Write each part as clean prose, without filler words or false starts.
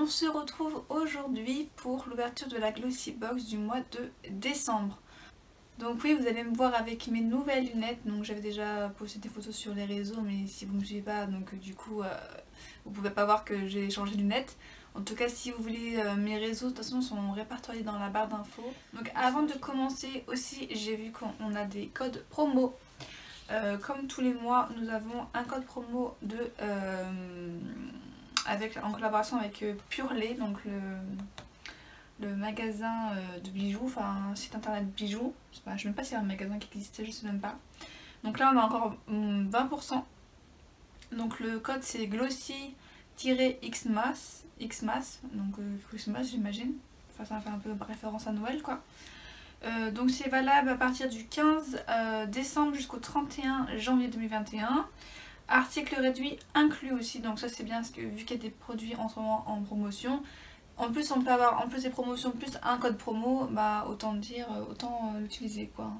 on se retrouve aujourd'hui pour l'ouverture de la Glossy Box du mois de décembre. Donc oui, vous allez me voir avec mes nouvelles lunettes. Donc j'avais déjà posté des photos sur les réseaux, mais si vous ne me suivez pas, donc du coup vous pouvez pas voir que j'ai changé de lunettes. En tout cas, si vous voulez, mes réseaux de toute façon sont répertoriés dans la barre d'infos. Donc avant de commencer aussi, j'ai vu qu'on a des codes promo. Comme tous les mois, nous avons un code promo de en collaboration avec Purley, donc le magasin de bijoux, enfin un site internet de bijoux. Je sais même pas s'il y a un magasin qui existait, je sais même pas. Donc là on a encore 20%. Donc le code c'est glossy-xmas, donc Christmas j'imagine. Enfin ça fait un peu référence à Noël quoi. Donc c'est valable à partir du 15 décembre jusqu'au 31 janvier 2021. Article réduit inclus aussi, donc ça c'est bien parce que vu qu'il y a des produits en ce moment en promotion, en plus on peut avoir en plus des promotions plus un code promo, bah autant dire, autant l'utiliser quoi.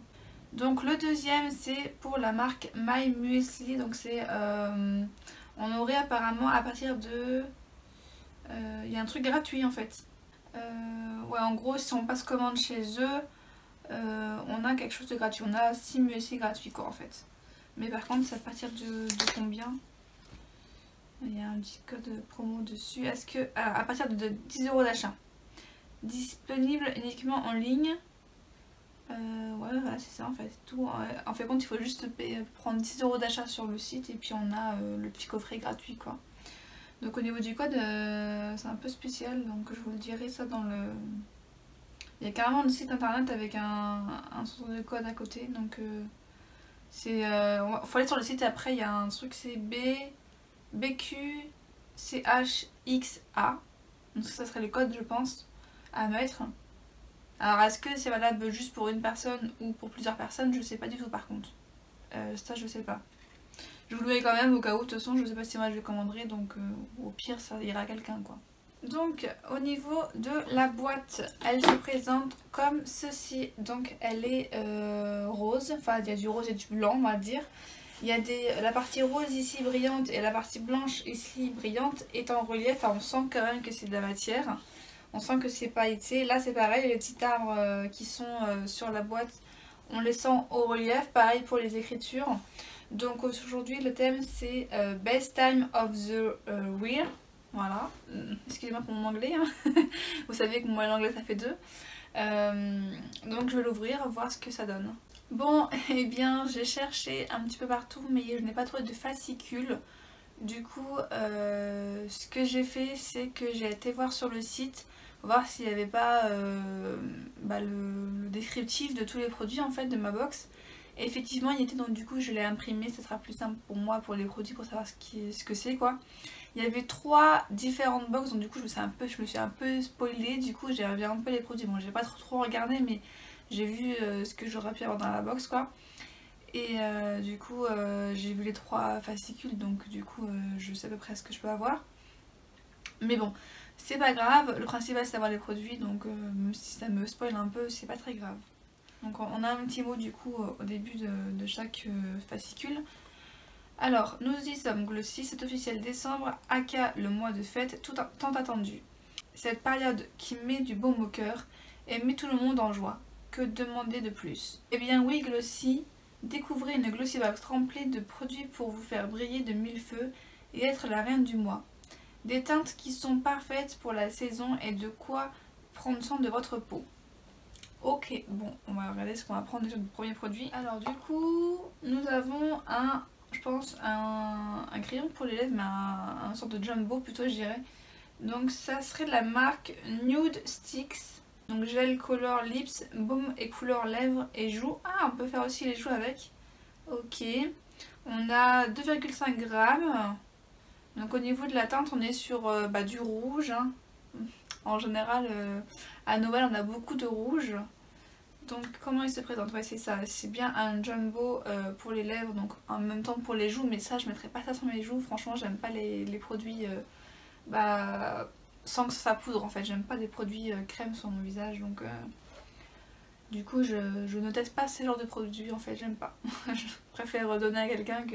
Donc le deuxième c'est pour la marque My Muesli, donc c'est on aurait apparemment à partir de il y a un truc gratuit en fait. Ouais, en gros si on passe commande chez eux, on a quelque chose de gratuit, on a 6 muesli gratuits quoi en fait. Mais par contre, c'est à partir de combien? Il y a un petit code promo dessus. Est-ce que... Alors, à partir de 10 € d'achat. Disponible uniquement en ligne. Ouais, voilà, c'est ça en fait. Tout. En fait, compte, il faut juste prendre 10 € d'achat sur le site et puis on a le petit coffret gratuit quoi. Donc au niveau du code, c'est un peu spécial. Donc je vous le dirai ça dans le... Il y a carrément le site internet avec un sort de code à côté. Donc... faut aller sur le site et après il y a un truc, c'est BQCHXA. Donc ça serait le code je pense à mettre. Alors est-ce que c'est valable juste pour une personne ou pour plusieurs personnes? Je sais pas du tout par contre. Ça je sais pas. Je vous le mets quand même au cas où, de toute façon je sais pas si moi je le commanderai, donc au pire ça ira à quelqu'un quoi. Donc au niveau de la boîte, elle se présente comme ceci. Donc elle est rose, enfin il y a du rose et du blanc on va dire. Il y a la partie rose ici brillante et la partie blanche ici brillante est en relief. Enfin, on sent quand même que c'est de la matière. On sent que c'est pailleté. Là c'est pareil, les petits arbres qui sont sur la boîte, on les sent au relief. Pareil pour les écritures. Donc aujourd'hui le thème c'est Best Time of the Year. Voilà, excusez-moi pour mon anglais, hein. Vous savez que moi l'anglais ça fait deux. Donc je vais l'ouvrir, voir ce que ça donne. Bon, et bien j'ai cherché un petit peu partout mais je n'ai pas trouvé de fascicule. Du coup, ce que j'ai fait c'est que j'ai été voir sur le site, voir s'il n'y avait pas le descriptif de tous les produits en fait de ma box. Et effectivement il y était, donc du coup je l'ai imprimé, ça sera plus simple pour moi pour les produits, pour savoir ce que c'est quoi. Il y avait 3 différentes box, donc du coup je me suis un peu spoilée, du coup j'ai revu un peu les produits. Bon j'ai pas trop regardé mais j'ai vu ce que j'aurais pu avoir dans la box quoi. Et du coup j'ai vu les 3 fascicules, donc du coup je sais à peu près ce que je peux avoir. Mais bon, c'est pas grave, le principal c'est d'avoir les produits, donc même si ça me spoil un peu, c'est pas très grave. Donc on a un petit mot du coup au début de chaque fascicule. Alors, nous y sommes, Glossy, c'est officiel, décembre, aka le mois de fête, tant attendu. Cette période qui met du baume au cœur et met tout le monde en joie. Que demander de plus? Eh bien oui, Glossy, découvrez une Glossy Box remplie de produits pour vous faire briller de mille feux et être la reine du mois. Des teintes qui sont parfaites pour la saison et de quoi prendre soin de votre peau. Ok, bon, on va regarder ce qu'on va prendre déjà du premier produit. Alors du coup, nous avons je pense un crayon pour les lèvres, mais un sorte de jumbo plutôt je dirais. Donc ça serait de la marque Nude Sticks. Donc gel color lips, baume et couleur lèvres et joues. Ah, on peut faire aussi les joues avec. Ok. On a 2,5 grammes. Donc au niveau de la teinte on est sur du rouge. Hein. En général à Noël on a beaucoup de rouge. Donc comment il se présente? Ouais c'est ça, c'est bien un jumbo pour les lèvres, donc en même temps pour les joues, mais ça je mettrais pas ça sur mes joues, franchement j'aime pas les produits sans que ça poudre en fait, j'aime pas des produits crème sur mon visage, donc du coup je ne teste pas ce genre de produits en fait, j'aime pas. Je préfère donner à quelqu'un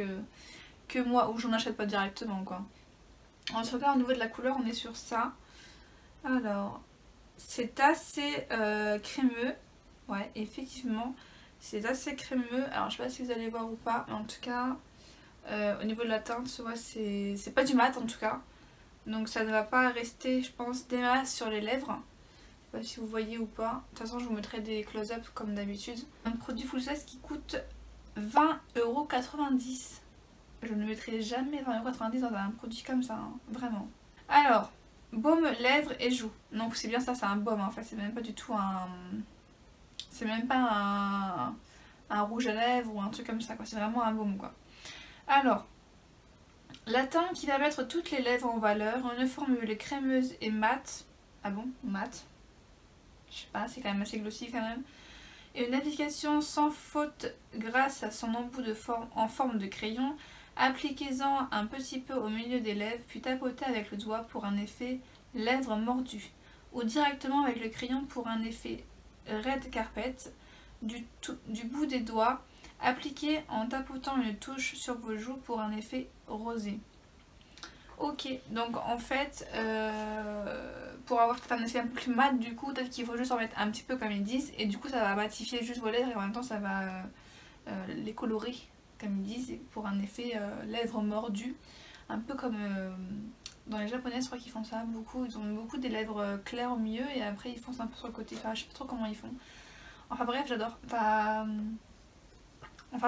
que moi, ou j'en achète pas directement quoi. En tout cas au niveau de la couleur on est sur ça. Alors, c'est assez crémeux. Ouais, effectivement, c'est assez crémeux. Alors, je sais pas si vous allez voir ou pas, mais en tout cas, au niveau de la teinte, tu vois, c'est pas du mat en tout cas. Donc, ça ne va pas rester, je pense, des masses sur les lèvres. Je sais pas si vous voyez ou pas. De toute façon, je vous mettrai des close-up comme d'habitude. Un produit full size qui coûte 20,90 €. Je ne mettrai jamais 20,90 € dans un produit comme ça, hein, vraiment. Alors, baume lèvres et joues. Donc c'est bien ça, c'est un baume en fait, c'est même pas du tout un... C'est même pas un rouge à lèvres ou un truc comme ça, quoi. C'est vraiment un baume, quoi. Alors, la teinte qui va mettre toutes les lèvres en valeur, une formule crémeuse et mate. Ah bon, mate? Je sais pas, c'est quand même assez glossy quand même. Et une application sans faute grâce à son embout en forme de crayon. Appliquez-en un petit peu au milieu des lèvres, puis tapotez avec le doigt pour un effet lèvres mordues. Ou directement avec le crayon pour un effet red carpet. Du bout des doigts, appliquez en tapotant une touche sur vos joues pour un effet rosé. Ok, donc en fait, pour avoir un effet un peu plus mat, du coup, peut-être qu'il faut juste en mettre un petit peu comme ils disent, et du coup ça va matifier juste vos lèvres et en même temps ça va les colorer, comme ils disent, pour un effet lèvres mordues, un peu comme dans les japonais, je crois qu'ils font ça beaucoup, ils ont beaucoup des lèvres claires au milieu et après ils foncent un peu sur le côté, enfin je sais pas trop comment ils font. Enfin bref, j'adore, enfin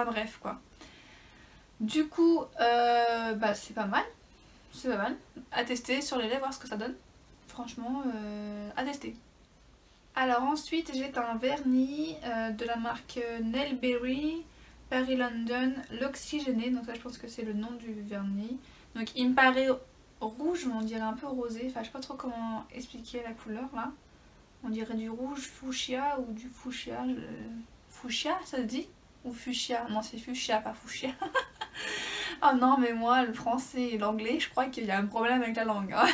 bref quoi. Du coup, bah c'est pas mal. C'est pas mal. À tester sur les lèvres, voir ce que ça donne. Franchement, à tester. Alors ensuite, j'ai un vernis de la marque Nailberry Paris London, l'oxygéné. Donc ça, je pense que c'est le nom du vernis. Donc il me paraît rouge, mais on dirait un peu rosé. Enfin, je sais pas trop comment expliquer la couleur là. On dirait du rouge fuchsia ou du fuchsia. Fuchsia, ça se dit? Ou fuchsia? Non, c'est fuchsia, pas fuchsia. Oh non, mais moi, le français et l'anglais, je crois qu'il y a un problème avec la langue, hein.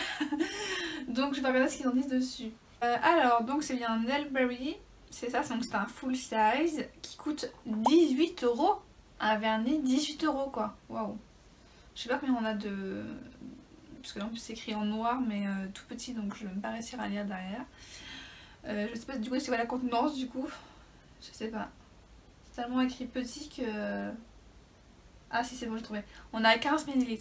Donc je vais regarder ce qu'ils en disent dessus. Alors, donc c'est bien Nailberry, c'est ça, donc c'est un full size qui coûte 18 €. Un vernis, 18 € quoi. Waouh. Je sais pas combien on a de... Parce que là, en plus c'est écrit en noir, mais tout petit, donc je ne vais pas réussir à lire derrière. Je sais pas du coup c'est quoi la contenance du coup. Je sais pas. C'est tellement écrit petit que... Ah si, c'est bon, j'ai trouvé. On a 15 ml.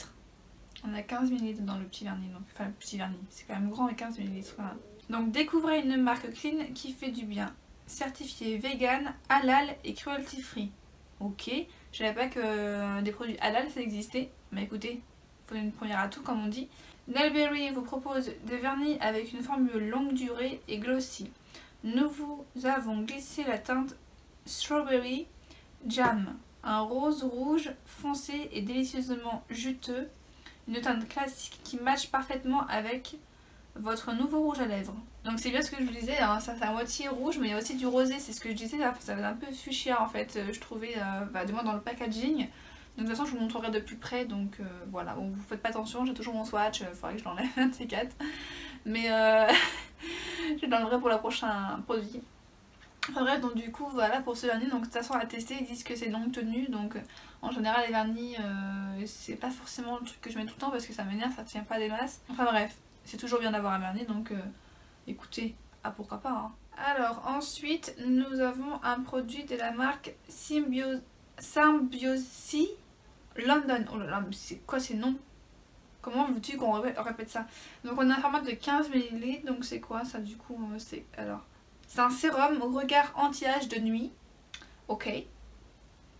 On a 15 ml dans le petit vernis. Donc, enfin, le petit vernis. C'est quand même grand, mais 15 ml. Voilà. Donc, découvrez une marque clean qui fait du bien. Certifié vegan, halal et cruelty free. Ok. Je savais pas que des produits halal ça existait. Mais écoutez, il faut une première atout comme on dit. Nailberry vous propose des vernis avec une formule longue durée et glossy. Nous vous avons glissé la teinte Strawberry Jam. Un rose rouge foncé et délicieusement juteux. Une teinte classique qui matche parfaitement avec votre nouveau rouge à lèvres. Donc c'est bien ce que je vous disais, hein, ça fait à moitié rouge mais il y a aussi du rosé, c'est ce que je disais, là, ça fait un peu fuchsia en fait, je trouvais, du moins dans le packaging. Donc de toute façon je vous montrerai de plus près, donc voilà, bon, vous faites pas attention, j'ai toujours mon swatch, il faudrait que je l'enlève un de ces quatre. Mais je l'enlèverai pour le prochain produit. Enfin bref, donc du coup voilà pour ce vernis, donc de toute façon à tester, ils disent que c'est longue tenue, donc en général les vernis c'est pas forcément le truc que je mets tout le temps parce que ça m'énerve, ça tient pas des masses. Enfin bref, c'est toujours bien d'avoir un vernis, donc écoutez, ah pourquoi pas hein. Alors ensuite nous avons un produit de la marque Symbiosis London. Oh là là, mais c'est quoi ces noms? Comment veux-tu qu'on répète ça? Donc on a un format de 15 ml, donc c'est quoi ça du coup? C'est alors... C'est un sérum au regard anti-âge de nuit. Ok,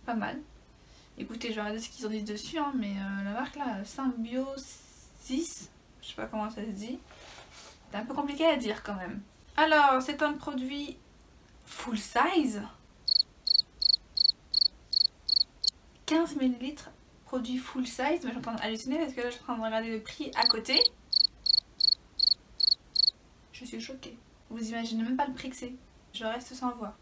pas mal. Écoutez, je vais regarder ce qu'ils en disent dessus, hein, mais la marque là, Symbiosis, je sais pas comment ça se dit. C'est un peu compliqué à dire quand même. Alors, c'est un produit full size. 15 ml, produit full size. Mais je suis en train d'halluciner parce que là, je suis en train de regarder le prix à côté. Je suis choquée. Vous imaginez même pas le prix que c'est. Je reste sans voix.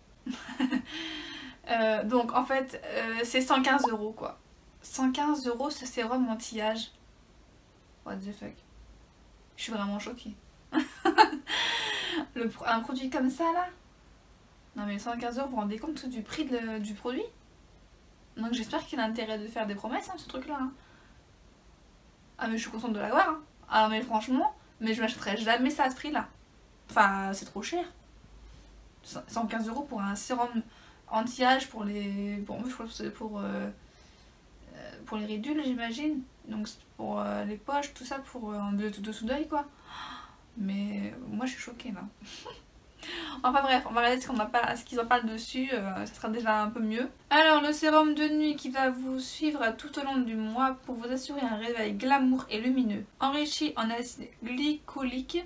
Donc en fait c'est 115 € quoi. 115 € ce sérum anti-âge. What the fuck. Je suis vraiment choquée. Un produit comme ça là. Non mais 115 €, vous vous rendez compte du prix du produit? Donc j'espère qu'il a intérêt de faire des promesses hein, ce truc là. Hein. Ah mais je suis contente de l'avoir. Hein. Ah mais franchement, mais je m'achèterai jamais ça à ce prix là. Enfin, c'est trop cher. 115 € pour un sérum anti-âge pour les... Bon, je crois que c'est pour les ridules, j'imagine. Donc pour les poches, tout ça, pour en dessous d'œil, quoi. Mais moi, je suis choquée, là. Enfin bref, on va regarder ce qu'ils en parlent dessus, ça sera déjà un peu mieux. Alors, le sérum de nuit qui va vous suivre tout au long du mois pour vous assurer un réveil glamour et lumineux. Enrichi en acide glycolique,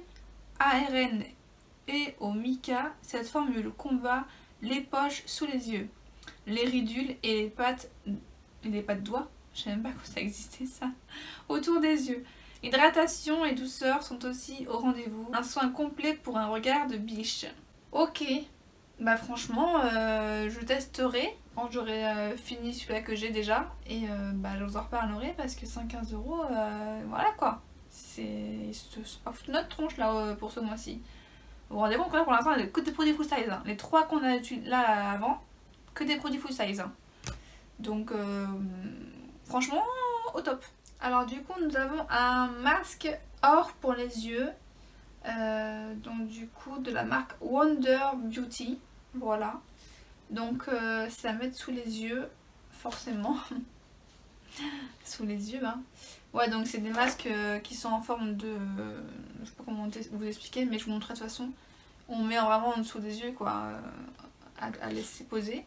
ARN et au mica, cette formule combat les poches sous les yeux, les ridules et les pattes doigts, je sais même pas que ça existait ça, autour des yeux. Hydratation et douceur sont aussi au rendez-vous. Un soin complet pour un regard de biche. Ok, bah franchement, je testerai quand j'aurai fini celui-là que j'ai déjà. Et bah je vous en reparlerai parce que 115 €, voilà quoi. C'est pas foutu notre tronche là pour ce mois-ci. Vous vous rendez compte que là pour l'instant, il n'y a que des produits full size. Hein. Les 3 qu'on a là avant, que des produits full size. Hein. Donc franchement, au top. Alors du coup nous avons un masque or pour les yeux, donc du coup de la marque Wonder Beauty, voilà. Donc c'est à mettre sous les yeux, forcément, sous les yeux. Hein. Ouais, donc c'est des masques qui sont en forme de, je sais pas comment vous expliquer, mais je vous montrerai de toute façon. On met vraiment en dessous des yeux quoi, à laisser poser.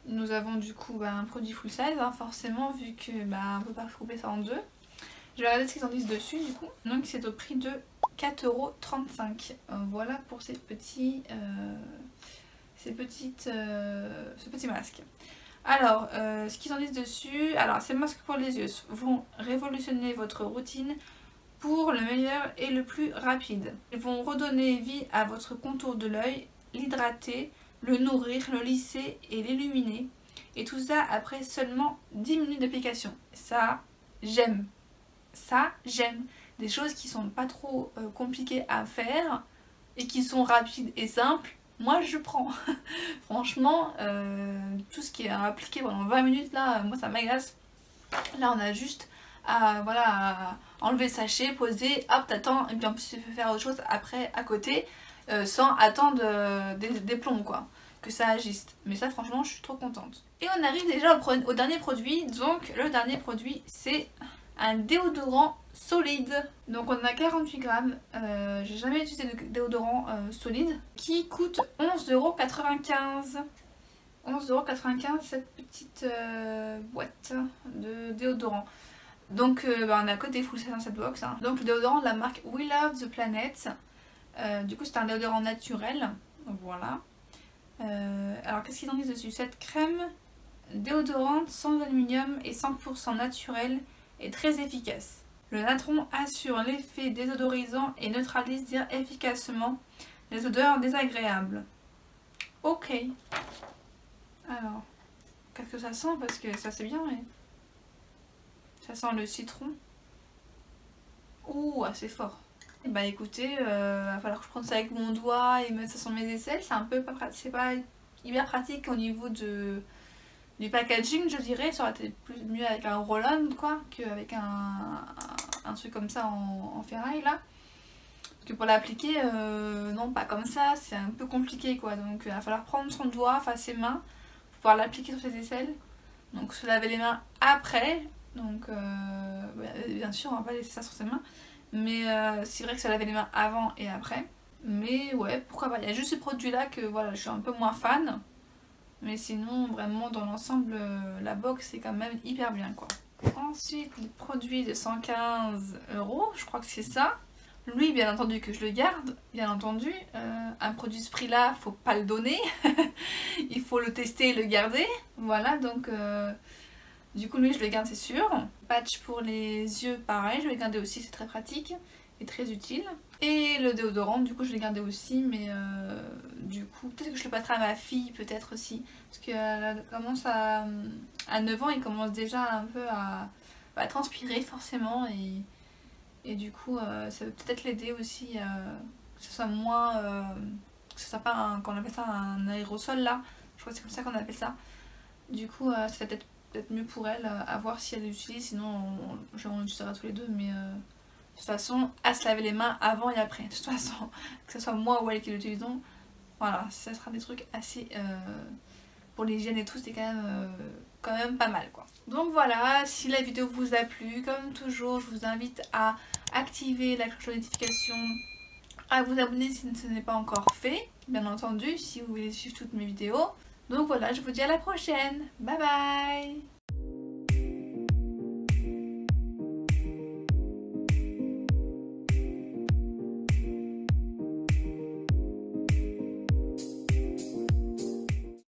Nous avons du coup un produit full size, hein, forcément, vu que on ne peut pas couper ça en deux. Je vais regarder ce qu'ils en disent dessus du coup. Donc c'est au prix de 4,35 €. Voilà pour ce petit masque. Alors, ce qu'ils en disent dessus, alors ces masques pour les yeux vont révolutionner votre routine pour le meilleur et le plus rapide. Ils vont redonner vie à votre contour de l'œil, l'hydrater, le nourrir, le lisser et l'illuminer. Et tout ça après seulement 10 minutes d'application. Ça, j'aime. Ça, j'aime. Des choses qui sont pas trop compliquées à faire et qui sont rapides et simples. Moi, je prends. Franchement, tout ce qui est appliqué pendant 20 minutes, là, moi, ça m'agace. Là, on a juste à, voilà, à enlever le sachet, poser, hop, t'attends. Et puis en plus, tu peux faire autre chose après, à côté. Sans attendre des plombs quoi, que ça agisse. Mais ça franchement je suis trop contente. Et on arrive déjà au dernier produit. Donc le dernier produit c'est un déodorant solide. Donc on a 48 grammes. J'ai jamais utilisé de déodorant solide. Qui coûte 11,95 €. 11,95 € cette petite boîte de déodorant. Donc on a que des full size dans cette box. Hein. Donc le déodorant de la marque We Love the Planet. Du coup c'est un déodorant naturel, voilà. Alors qu'est-ce qu'ils en disent dessus? Cette crème déodorante sans aluminium et 100% naturelle est très efficace. Le natron assure l'effet désodorisant et neutralise efficacement les odeurs désagréables. Ok. Alors, qu'est-ce que ça sent? Parce que ça c'est bien, mais... Ça sent le citron. Ouh, assez fort. Bah écoutez, va falloir que je prenne ça avec mon doigt et mettre ça sur mes aisselles. C'est un peu pas pratique, c'est pas hyper pratique au niveau du packaging, je dirais. Ça aurait été mieux avec un roll-on quoi, qu'avec un truc comme ça en ferraille là. Parce que pour l'appliquer, non pas comme ça, c'est un peu compliqué quoi. Donc il va falloir prendre son doigt, enfin ses mains, pour pouvoir l'appliquer sur ses aisselles. Donc se laver les mains après. Donc bien sûr on va pas laisser ça sur ses mains. Mais c'est vrai que ça laver les mains avant et après. Mais ouais, pourquoi pas. Il y a juste ce produit là que voilà, je suis un peu moins fan. Mais sinon, vraiment dans l'ensemble, la box est quand même hyper bien quoi. Ensuite, le produit de 115 €, je crois que c'est ça. Lui, bien entendu que je le garde, bien entendu. Un produit de ce prix là, faut pas le donner. Il faut le tester et le garder. Voilà, donc... Du coup lui je le garde c'est sûr. Patch pour les yeux pareil, je vais le garder aussi, c'est très pratique et très utile. Et le déodorant du coup je l'ai gardé aussi, mais du coup peut-être que je le passerai à ma fille peut-être aussi. Parce qu'elle commence à 9 ans, il commence déjà un peu à transpirer forcément et du coup ça peut peut-être l'aider aussi que ce soit moins... que ce soit pas qu'on appelle ça un aérosol là, je crois que c'est comme ça qu'on appelle ça. Du coup ça va peut-être mieux pour elle à voir si elle l'utilise, sinon on utilisera tous les deux, mais De toute façon, à se laver les mains avant et après. De toute façon, que ce soit moi ou elle qui l'utilisons, voilà, ça sera des trucs assez... pour l'hygiène et tout, c'est quand même pas mal quoi. Donc voilà, si la vidéo vous a plu, comme toujours, je vous invite à activer la cloche de notification, à vous abonner si ce n'est pas encore fait, bien entendu, si vous voulez suivre toutes mes vidéos. Donc voilà, je vous dis à la prochaine. Bye bye!